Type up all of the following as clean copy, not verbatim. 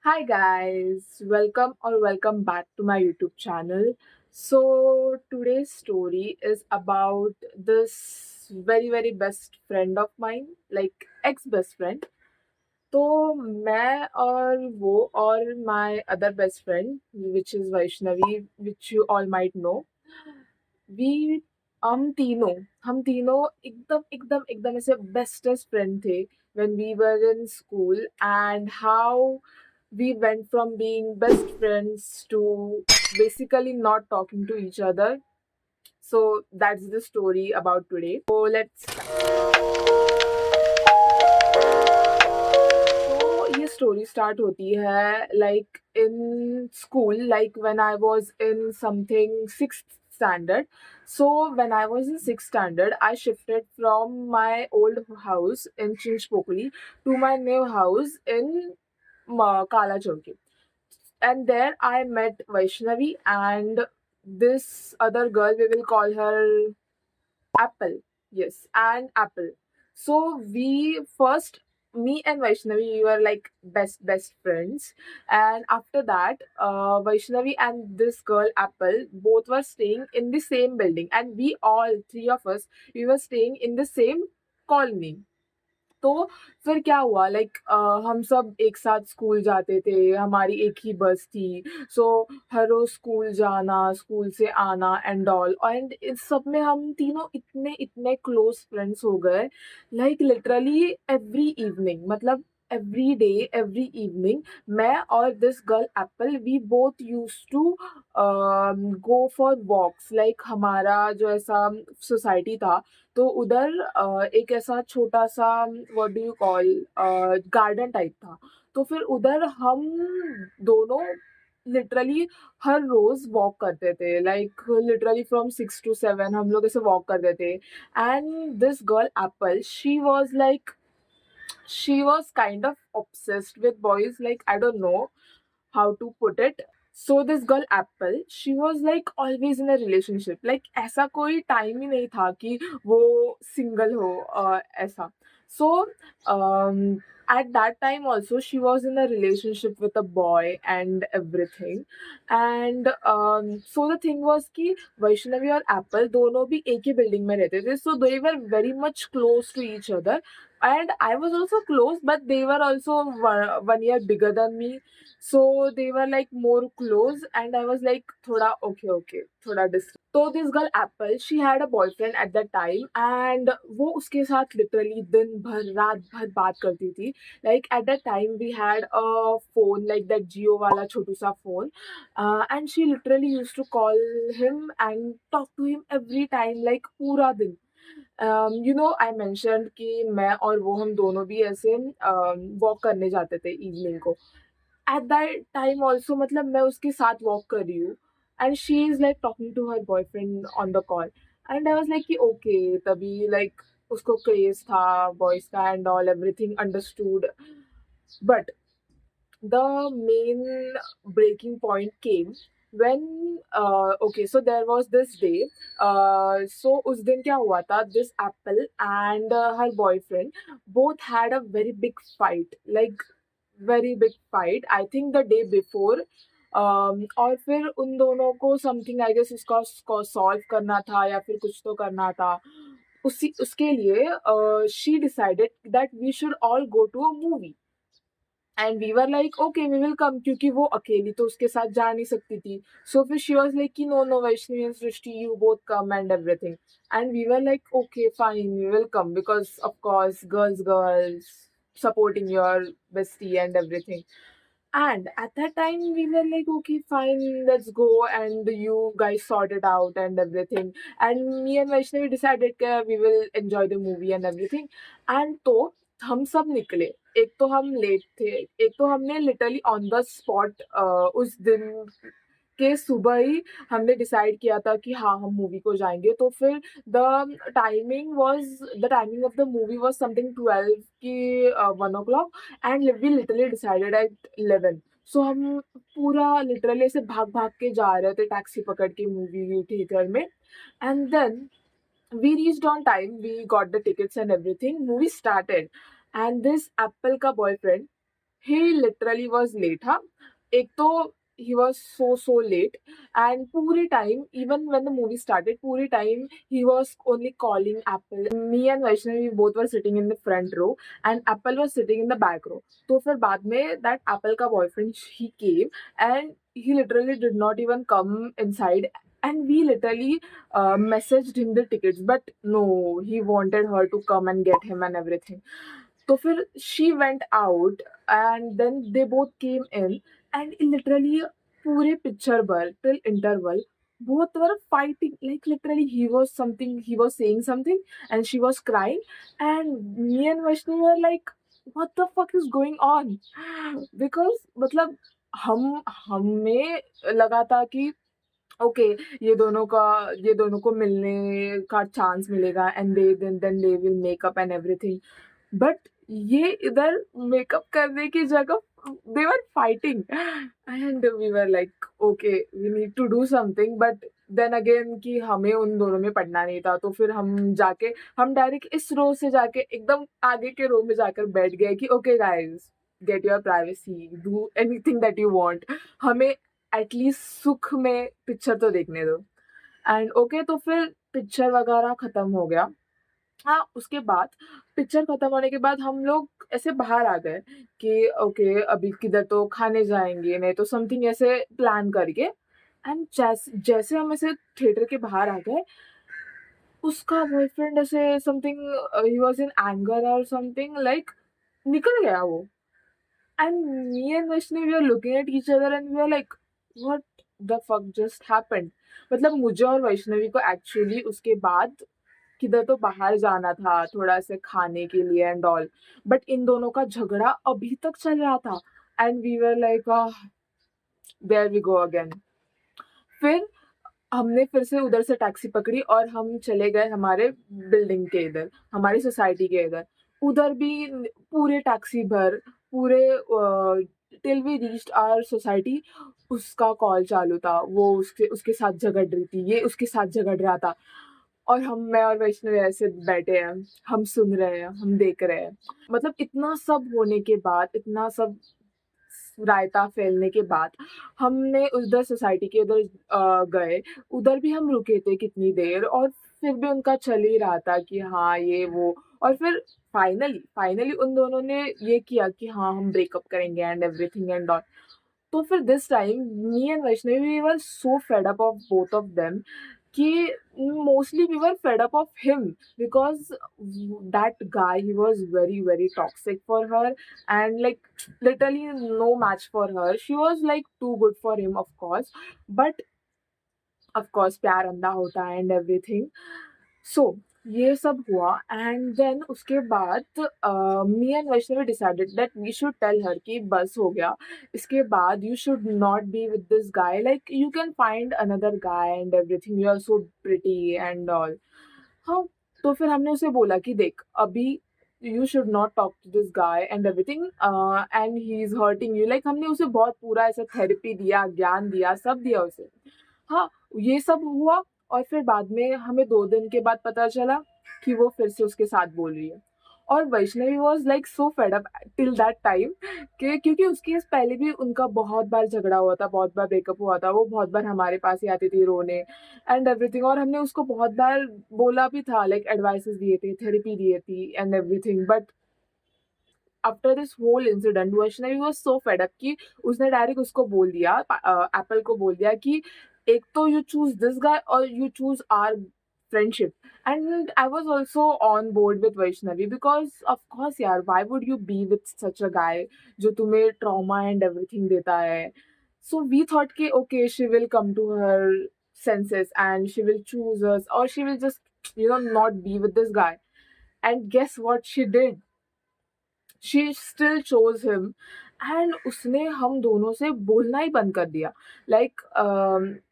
Hi guys, welcome back to my YouTube channel. So today's story is about this very best friend of mine, like ex best friend. तो मैं और वो और my other best friend, which is Vaishnavi, which you all might know, we हम तीनों एकदम एकदम एकदम ऐसे bestest friend थे when we were in school, and how we went from being best friends to basically not talking to each other. So that's the story about today. So let's तो ये story start होती है like in school, like when I was in something sixth standard. So when I was in sixth standard, I shifted from my old house in Chinchpokli to my new house in Kala Chowki. And there I met Vaishnavi and this other girl, we will call her Apple. Yes, and Apple. So we first, me and Vaishnavi, we were like best friends. And after that, Vaishnavi and this girl Apple both were staying in the same building, and we all three of us, we were staying in the same colony. तो फिर क्या हुआ, like हम सब एक साथ school जाते थे, हमारी एक ही बस थी। सो हर रोज स्कूल जाना, स्कूल से आना एंड ऑल, एंड इस सब में हम तीनों इतने इतने क्लोज फ्रेंड्स हो गए, लाइक लिटरली एवरी इवनिंग, मतलब एवरी डे, एवरी इवनिंग, मैं और this girl Apple, we both use to go for walks. Like हमारा जो ऐसा सोसाइटी था, तो उधर एक ऐसा छोटा-सा, what do you call, garden type था। तो फिर उधर हम दोनों लिटरली हर रोज़ वॉक करते थे, लाइक लिटरली फ्रॉम 6 टू 7 हम लोग ऐसे वॉक करते थे। And this girl Apple, she was kind of obsessed with boys, like I don't know how to put it. So this girl Apple, she was like always in a relationship. Like ऐसा कोई time ही नहीं था कि वो single हो, ऐसा. So um, at that time also she was in a relationship with a boy and everything. And so the thing was कि वैष्णवी और एप्पल दोनों भी एक ही बिल्डिंग में रहते थे, so they were very much close to each other. And I was also close, but they were also one year bigger than me, so they were like more close, and I was like thoda okay, thoda distant. So this girl Apple, she had a boyfriend at that time, and वो उसके साथ literally दिन भर रात भर बात करती थी. Like at that time we had a phone like that Jio वाला छोटू सा phone, and she literally used to call him and talk to him every time, like पूरा दिन. आई मेंशन्ड कि मैं और वो हम दोनों भी ऐसे वॉक करने जाते थे इवनिंग को. एट दैट टाइम ऑल्सो, मतलब मैं उसके साथ वॉक कर रही हूँ, and she is like talking to her boyfriend on the call. And I was like कि ओके, तभी लाइक उसको क्रेज था बॉयज का and all, everything understood. But the main breaking point came when okay, so there was this day. So उस दिन क्या हुआ था, this Apple and her boyfriend both had a very big fight, like very big fight, I think the day before. और फिर उन दोनों को समथिंग, आई गेस, उसको सॉल्व करना था या फिर कुछ तो करना था. उसी उसके लिए she decided that we should all go to a movie. And we were like okay, we will come, क्योंकि वो अकेली तो उसके साथ जा नहीं सकती थी. सो फिर शी वाज लाइक कि no no Vaishnavi and Srishti, you both come and everything. And we were like okay fine, we will come, because of course girls supporting your bestie and everything. And at that time we were like okay fine, let's go, and you guys sort it out and everything. And me and Vaishnavi decided that we will enjoy the movie and everything. And तो हम सब निकले. एक तो हम late थे, एक तो हमने लिटरली ऑन द स्पॉट उस दिन के सुबह ही हमने डिसाइड किया था कि हाँ, हम मूवी को जाएँगे. तो फिर the timing of the movie was something 12 की 1 o'clock, and we literally decided at 11. So हम पूरा लिटरली ऐसे भाग-भाग के जा रहे थे टैक्सी पकड़ के मूवी थिएटर में. And then we reached on time, we got the tickets and everything, movie started. And this Apple ka boyfriend, he literally was late, हाँ. एक तो he was so late, and पूरे time, even when the movie started, पूरे time he was only calling Apple. Me and Vaishnavi both were sitting in the front row, and Apple was sitting in the back row. तो फिर बाद में that Apple का boyfriend he came, and he literally did not even come inside, and we literally messaged him the tickets, but no, he wanted her to come and get him and everything. तो फिर she went out, and then they both came in, and literally पूरे picture भर till interval both were fighting, like literally he was saying something and she was crying, and me and Vaishnavi were like, what the fuck is going on? Because मतलब हम हमें लगा था कि okay, ये दोनों को मिलने का चांस मिलेगा, and they will make up and everything, but ये इधर मेकअप करने की जगह they were fighting, and we were like okay, we need to do something, but then again कि हमें उन दोनों में पढ़ना नहीं था, तो फिर हम डायरेक्ट इस रो से जाके एकदम आगे के रो में जाकर बैठ गए कि okay guys, get your privacy, do anything that you want, हमें एटलीस्ट सुख में पिक्चर तो देखने दो. एंड ओके, तो फिर पिक्चर वगैरह खत्म हो गया. हाँ, उसके बाद पिक्चर खत्म होने के बाद हम लोग ऐसे बाहर आ गए कि ओके, अभी किधर तो खाने जाएँगे, नहीं तो समथिंग ऐसे प्लान करके. एंड जैसे हम ऐसे थिएटर के बाहर आ गए, उसका बॉयफ्रेंड ऐसे समथिंग ही वाज़ इन एंगर और समथिंग लाइक निकल गया वो. And me and Vaishnavi we are looking at each other and we are like, what the fuck just happened? मतलब मुझे और वैष्णवी को एक्चुअली उसके बाद किधर तो बाहर जाना था, थोड़ा ऐसे खाने के लिए एंड ऑल, बट इन दोनों का झगड़ा अभी तक चल रहा था, and we were like there we go again. फिर हमने फिर से उधर से टैक्सी पकड़ी और हम चले गए हमारे बिल्डिंग के इधर, हमारी सोसाइटी के इधर. उधर भी पूरे टैक्सी भर, पूरे till we reached our society, उसका कॉल चालू था, वो उसके उसके साथ झगड़ रही थी, ये उसके साथ झगड़ रहा था, और मैं और वैष्णवी ऐसे बैठे हैं, हम सुन रहे हैं, हम देख रहे हैं. मतलब इतना सब होने के बाद, इतना सब रायता फैलने के बाद, हमने उधर सोसाइटी के उधर गए, उधर भी हम रुके थे कितनी देर, और फिर भी उनका चल ही रहा था कि हाँ, ये वो, और फिर फाइनली उन दोनों ने ये किया कि हाँ, हम ब्रेकअप करेंगे एंड एवरीथिंग एंड ऑल. तो फिर this time me and Vaishnavi we were so fed up of both of them कि mostly we were fed up of him, because that guy, he was very toxic for her, and like literally no match for her. She was like too good for him, of course, but of course प्यार अंधा होता है and everything. सो ये सब हुआ, and then उसके बाद me and Vaishnavi decided that we should tell her कि बस हो गया, इसके बाद you should not be with this guy, like you can find another guy and everything, you are so pretty and all. हाँ, तो फिर हमने उसे बोला कि देख, अभी you should not talk to this guy and everything, and he is hurting you, like हमने उसे बहुत पूरा ऐसा थेरेपी दिया, ज्ञान दिया, सब दिया उसे. हाँ, ये सब हुआ, और फिर बाद में हमें 2 दिन के बाद पता चला कि वो फिर से उसके साथ बोल रही है. और Vaishnavi was like so fed up till that time कि क्योंकि उसके पहले भी उनका बहुत बार झगड़ा हुआ था, बहुत बार ब्रेकअप हुआ था, वो बहुत बार हमारे पास ही आती थी रोने एंड एवरीथिंग, और हमने उसको बहुत बार बोला भी था, लाइक एडवाइसेस दिए थे, थेरेपी दिए थी and everything, but after this whole incident Vaishnavi was so fed up कि उसने डायरेक्ट उसको बोल दिया, एप्पल को बोल दिया कि एक तो यू चूज दिस गाय और you choose our friendship. And I was also on board with Vaishnavi, because of course यार, why would you be with such a guy जो तुम्हें ट्रॉमा एंड एवरीथिंग देता है. सो वी थॉट कि okay, she will come to her senses and she will choose us, or she will just not be with this guy. And guess what she did? She still chose him, and उसने हम दोनों से बोलना ही बंद कर दिया. Like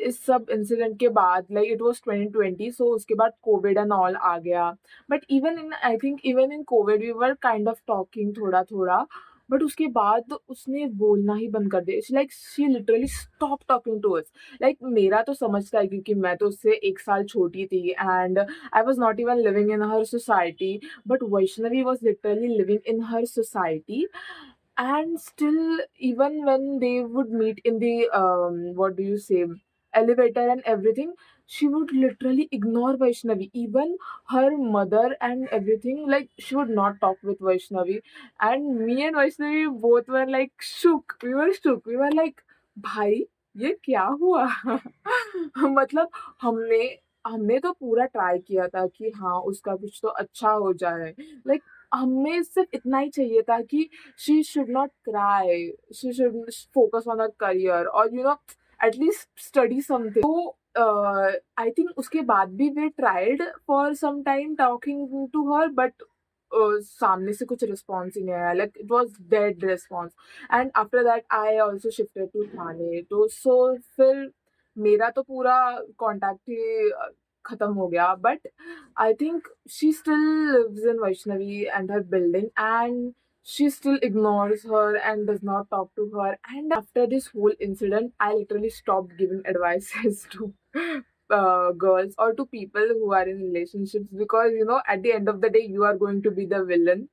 इस सब इंसिडेंट के बाद, लाइक इट वाज 2020, सो उसके बाद कोविड एंड ऑल आ गया. But even in, I think even in covid we were kind of talking थोड़ा थोड़ा, बट उसके बाद उसने बोलना ही बंद कर दिया. Like she literally stop talking to us. Like मेरा तो समझता है क्योंकि मैं तो उससे 1 साल छोटी थी, and I was not even living in her society, but Vaishnavi was literally living in her society. And still, even when they would meet in the what do you say, elevator and everything, she would literally ignore Vaishnavi. Even her mother and everything, like she would not talk with Vaishnavi. And me and Vaishnavi both were like shook. We were shook. We were like, भाई ये क्या हुआ? मतलब हमने हमने तो पूरा try किया था कि हाँ उसका कुछ तो अच्छा हो जाए, लाइक हमें सिर्फ इतना ही चाहिए था कि she should not cry. She should focus on her career or at least study something. So I think उसके बाद भी we tried for some time talking to her, but सामने से कुछ response ही नहीं आया. Like it was dead response. And after that I also shifted to Thane. तो so फिर मेरा तो पूरा contact ही खत्म हो गया. But I think she still lives in Vaishnavi and her building, and she still ignores her and does not talk to her. And after this whole incident, I literally stopped giving advices to girls or to people who are in relationships, because at the end of the day, you are going to be the villain.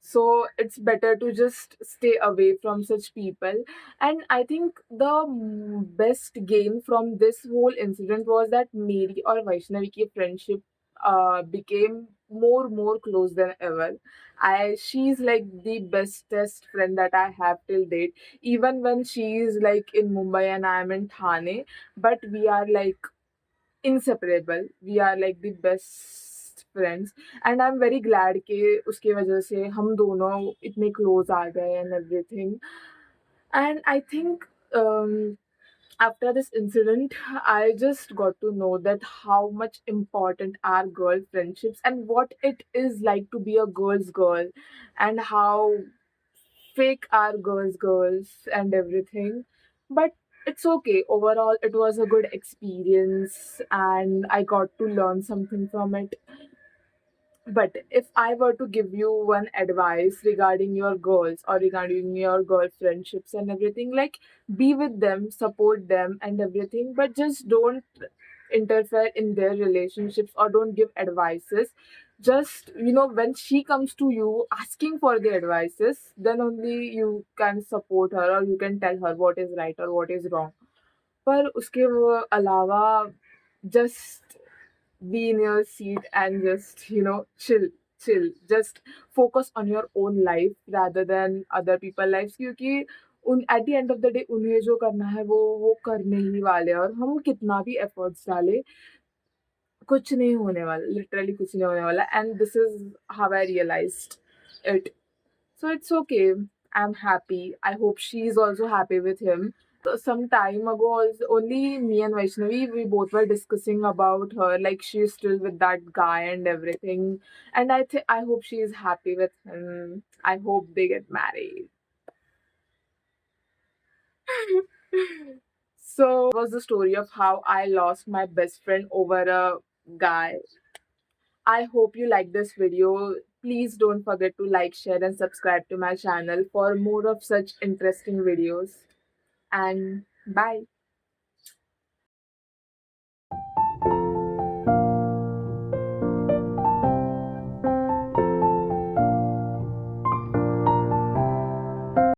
So it's better to just stay away from such people. And I think the best gain from this whole incident was that Mary or Vaishnavi ki friendship became more close than ever. I She's like the bestest friend that I have till date, even when she's like in Mumbai and I am in Thane. But we are like inseparable. We are like the best friends. And I'm very glad कि उसके वजह से हम दोनों इतने close आ गए and everything. And I think after this incident, I just got to know that how much important are girl friendships and what it is like to be a girl's girl, and how fake are girls and everything. But it's okay. Overall, it was a good experience and I got to learn something from it. But if I were to give you one advice regarding your girls or regarding your girl friendships and everything, like be with them, support them and everything, but just don't interfere in their relationships or don't give advices. Just when she comes to you asking for the advices, then only you can support her or you can tell her what is right or what is wrong. पर उसके अलावा just be in your seat and just chill, just focus on your own life rather than other people lives, क्योंकि उन at the end of the day उन्हें जो करना है वो करने ही वाले हैं, और हम कितना भी एफर्ट्स डालें कुछ नहीं होने वाला, लिटरली कुछ नहीं होने वाला. And this is how I realised it. So it's okay. I'm happy. I hope she's also happy with him. Some time ago, only me and Vaishnavi, we both were discussing about her. Like she's still with that guy and everything. And I hope she is happy with him. I hope they get married. So was the story of how I lost my best friend over a guy. I hope you like this video. Please don't forget to like, share, and subscribe to my channel for more of such interesting videos. And bye.